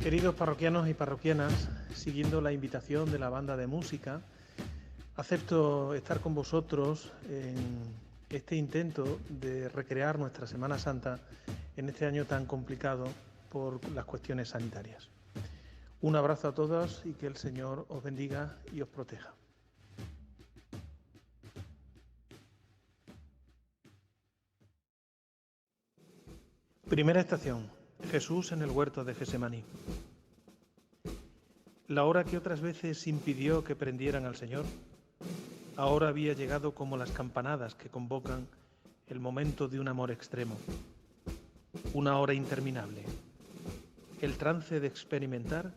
Queridos parroquianos y parroquianas, siguiendo la invitación de la banda de música, acepto estar con vosotros en este intento de recrear nuestra Semana Santa en este año tan complicado por las cuestiones sanitarias. Un abrazo a todos y que el Señor os bendiga y os proteja. Primera estación: Jesús en el huerto de Getsemaní. La hora que otras veces impidió que prendieran al Señor, ahora había llegado como las campanadas que convocan el momento de un amor extremo. Una hora interminable. El trance de experimentar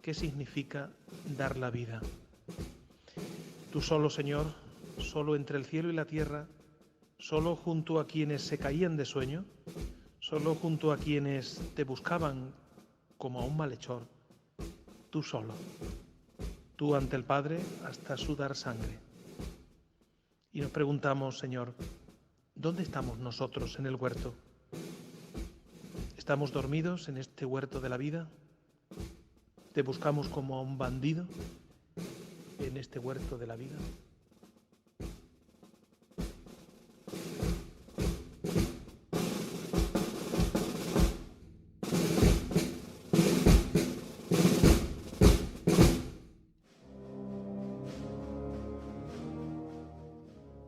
qué significa dar la vida. Tú solo, Señor, solo entre el cielo y la tierra, solo junto a quienes se caían de sueño, solo junto a quienes te buscaban como a un malhechor, tú solo, tú ante el Padre hasta sudar sangre. Y nos preguntamos, Señor, ¿dónde estamos nosotros en el huerto? ¿Estamos dormidos en este huerto de la vida? ¿Te buscamos como a un bandido en este huerto de la vida?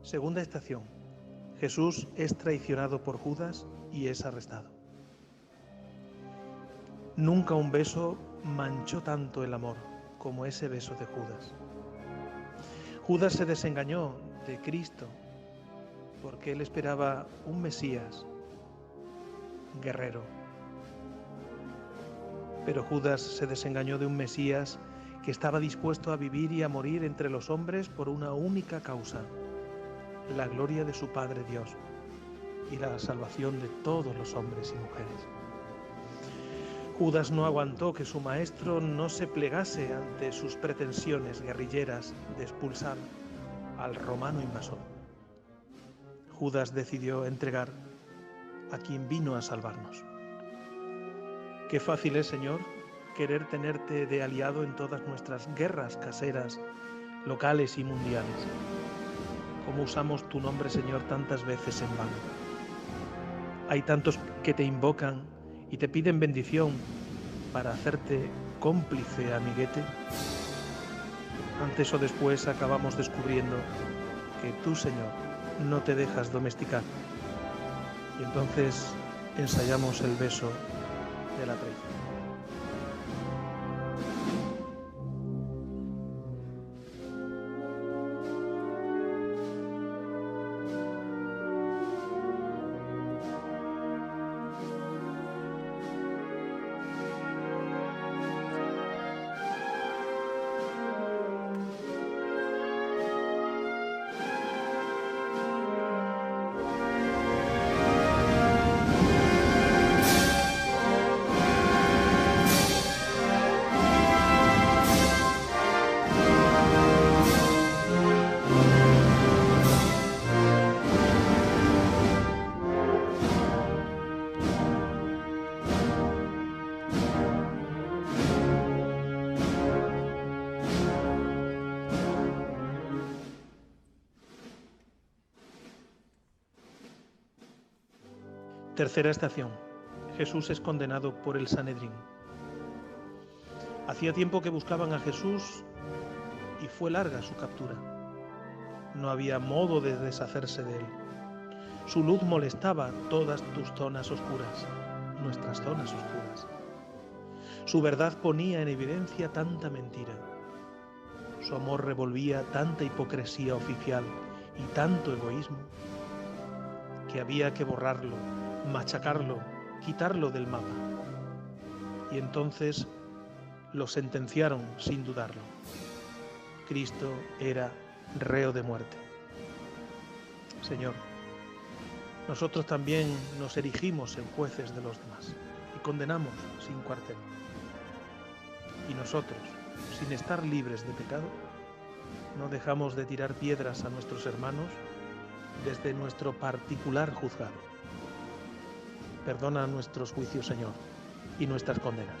Segunda estación. Jesús es traicionado por Judas y es arrestado. Nunca un beso manchó tanto el amor como ese beso de Judas. Judas se desengañó de Cristo porque él esperaba un Mesías guerrero. Pero Judas se desengañó de un Mesías que estaba dispuesto a vivir y a morir entre los hombres por una única causa: la gloria de su Padre Dios y la salvación de todos los hombres y mujeres. Judas no aguantó que su maestro no se plegase ante sus pretensiones guerrilleras de expulsar al romano invasor. Judas decidió entregar a quien vino a salvarnos. Qué fácil es, Señor, querer tenerte de aliado en todas nuestras guerras caseras, locales y mundiales. Cómo usamos tu nombre, Señor, tantas veces en vano. Hay tantos que te invocan y te piden bendición para hacerte cómplice, amiguete. Antes o después acabamos descubriendo que tú, Señor, no te dejas domesticar. Y entonces ensayamos el beso de la traición. Tercera estación. Jesús es condenado por el Sanedrín. Hacía tiempo que buscaban a Jesús y fue larga su captura. No había modo de deshacerse de él. Su luz molestaba todas tus zonas oscuras, nuestras zonas oscuras. Su verdad ponía en evidencia tanta mentira. Su amor revolvía tanta hipocresía oficial y tanto egoísmo que había que borrarlo, machacarlo, quitarlo del mapa. Y entonces lo sentenciaron sin dudarlo. Cristo era reo de muerte. Señor, nosotros también nos erigimos en jueces de los demás y condenamos sin cuartel. Y nosotros, sin estar libres de pecado, no dejamos de tirar piedras a nuestros hermanos desde nuestro particular juzgado. Perdona nuestros juicios, Señor, y nuestras condenas.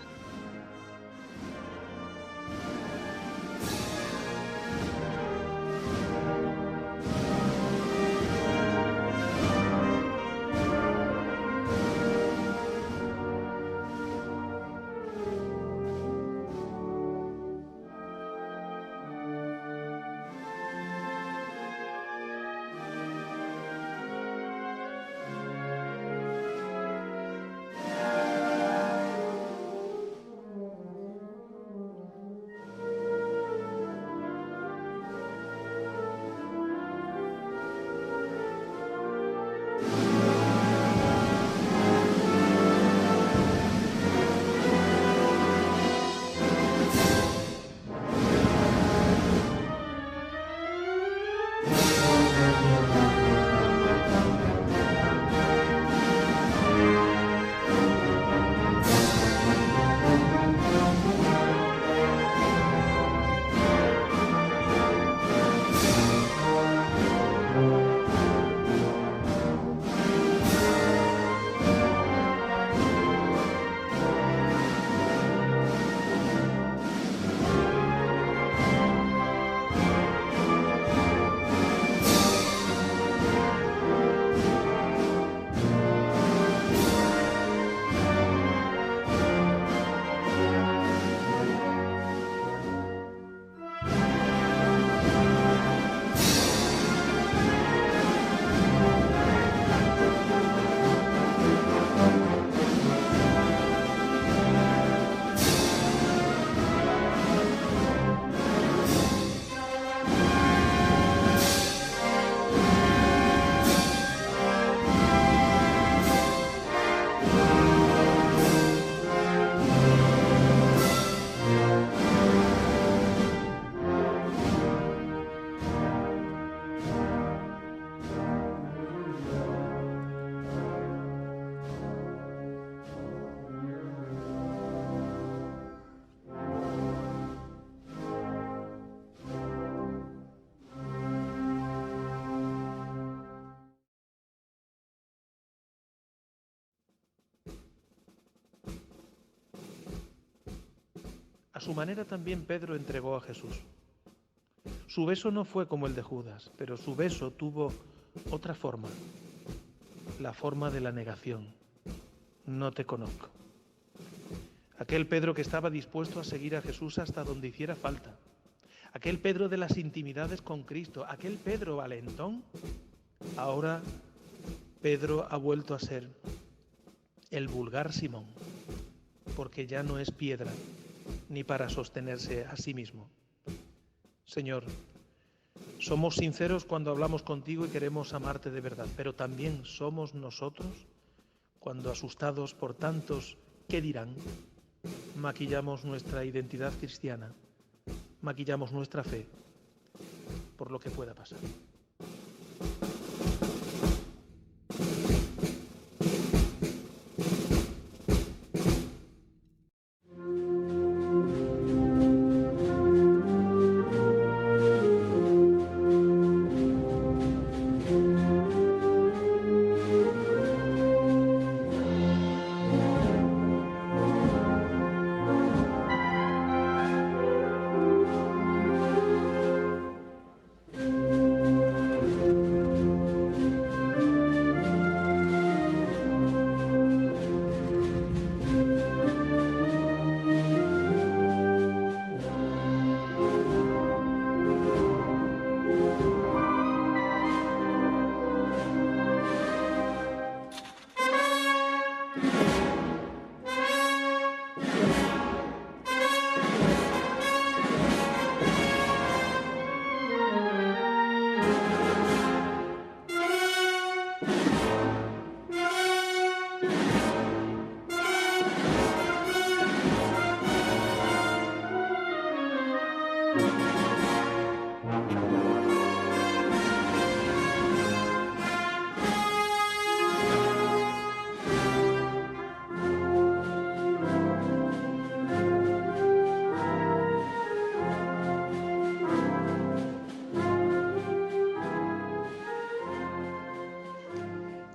su manera también Pedro entregó a Jesús. Su beso no fue como el de Judas, pero su beso tuvo otra forma, la forma de la negación. No te conozco. Aquel Pedro que estaba dispuesto a seguir a Jesús hasta donde hiciera falta. Aquel Pedro de las intimidades con Cristo, aquel Pedro valentón. Ahora Pedro ha vuelto a ser el vulgar Simón, porque ya no es piedra ni para sostenerse a sí mismo. Señor, somos sinceros cuando hablamos contigo y queremos amarte de verdad, pero también somos nosotros cuando, asustados por tantos ¿qué dirán?, maquillamos nuestra identidad cristiana, maquillamos nuestra fe por lo que pueda pasar.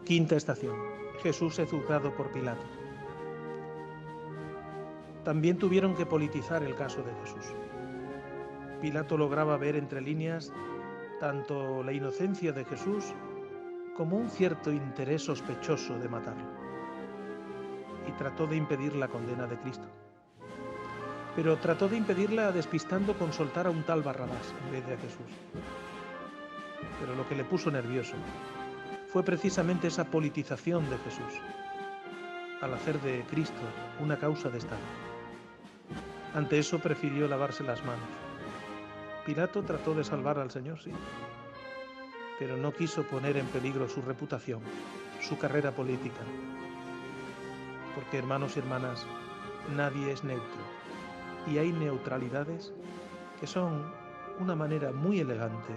Quinta estación. Jesús es juzgado por Pilato. También tuvieron que politizar el caso de Jesús. Pilato lograba ver entre líneas tanto la inocencia de Jesús como un cierto interés sospechoso de matarlo. Y trató de impedir la condena de Cristo. Pero trató de impedirla despistando con soltar a un tal Barrabás en vez de a Jesús. Pero lo que le puso nervioso fue precisamente esa politización de Jesús, al hacer de Cristo una causa de Estado. Ante eso prefirió lavarse las manos. Pilato trató de salvar al Señor, sí, pero no quiso poner en peligro su reputación, su carrera política. Porque, hermanos y hermanas, nadie es neutro, y hay neutralidades que son una manera muy elegante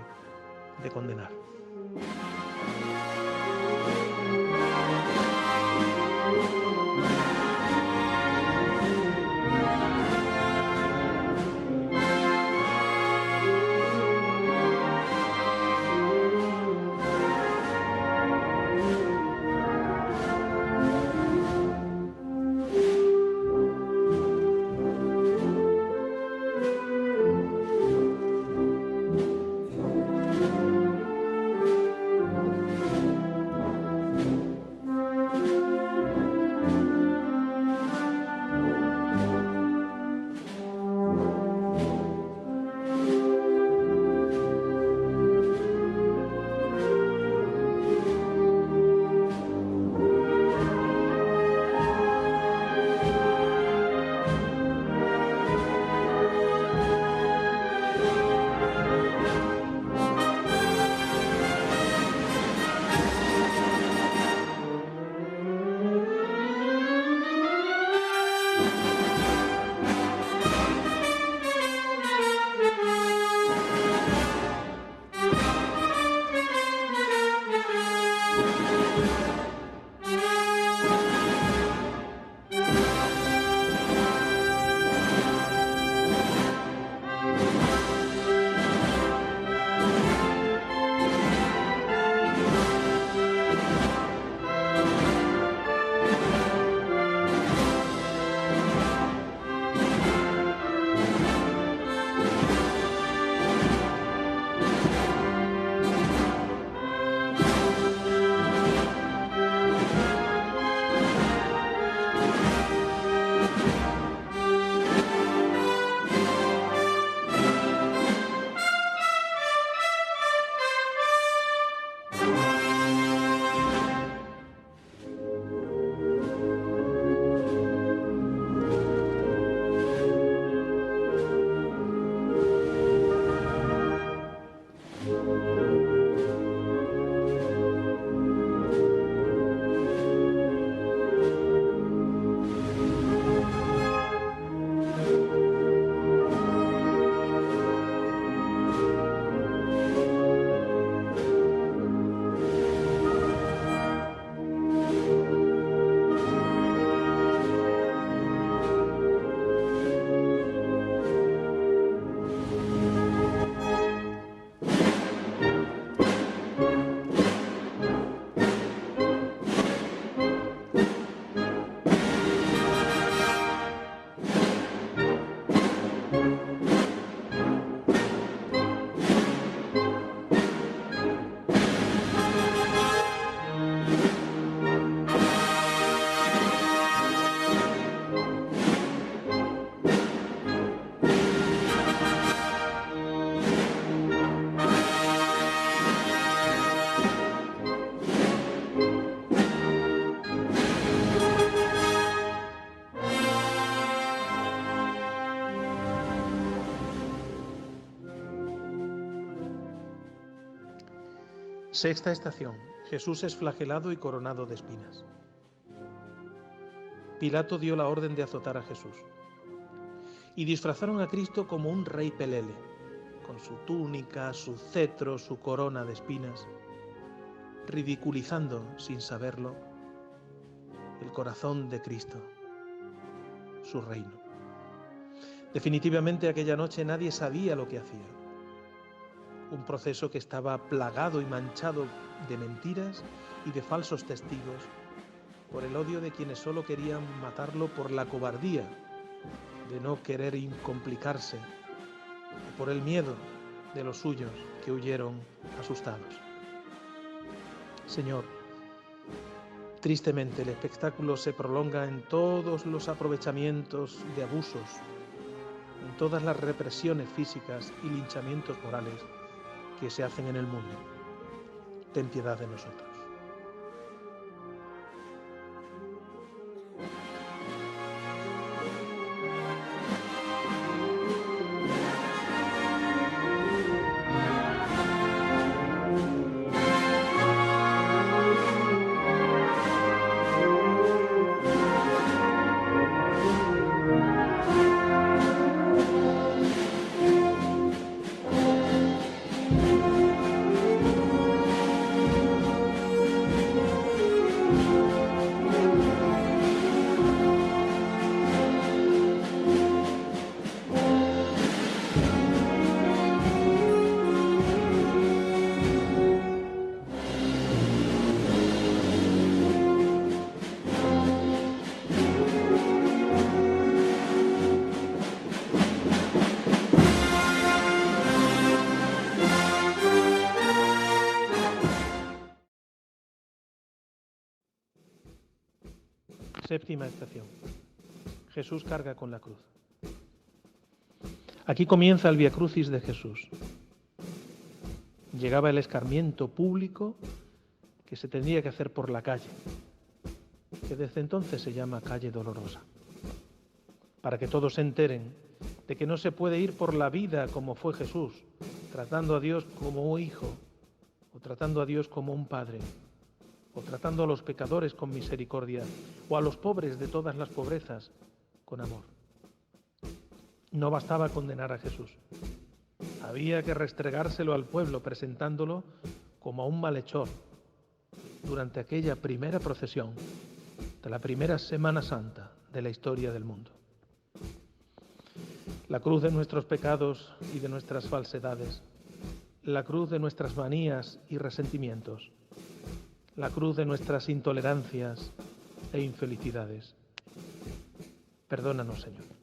de condenar. Sexta estación. Jesús es flagelado y coronado de espinas. Pilato dio la orden de azotar a Jesús. Y disfrazaron a Cristo como un rey pelele, con su túnica, su cetro, su corona de espinas, ridiculizando, sin saberlo, el corazón de Cristo, su reino. Definitivamente aquella noche nadie sabía lo que hacía. Un proceso que estaba plagado y manchado de mentiras y de falsos testigos, por el odio de quienes solo querían matarlo por la cobardía de no querer incomplicarse, y por el miedo de los suyos que huyeron asustados. Señor, tristemente el espectáculo se prolonga en todos los aprovechamientos de abusos, en todas las represiones físicas y linchamientos morales que se hacen en el mundo. Ten piedad de nosotros. Séptima estación. Jesús carga con la cruz. Aquí comienza el Vía Crucis de Jesús. Llegaba el escarmiento público que se tendría que hacer por la calle, que desde entonces se llama Calle Dolorosa, para que todos se enteren de que no se puede ir por la vida como fue Jesús, tratando a Dios como un hijo, o tratando a Dios como un padre, o tratando a los pecadores con misericordia, o a los pobres de todas las pobrezas con amor. No bastaba condenar a Jesús. Había que restregárselo al pueblo presentándolo como a un malhechor durante aquella primera procesión de la primera Semana Santa de la historia del mundo. La cruz de nuestros pecados y de nuestras falsedades, la cruz de nuestras manías y resentimientos, la cruz de nuestras intolerancias e infelicidades. Perdónanos, Señor.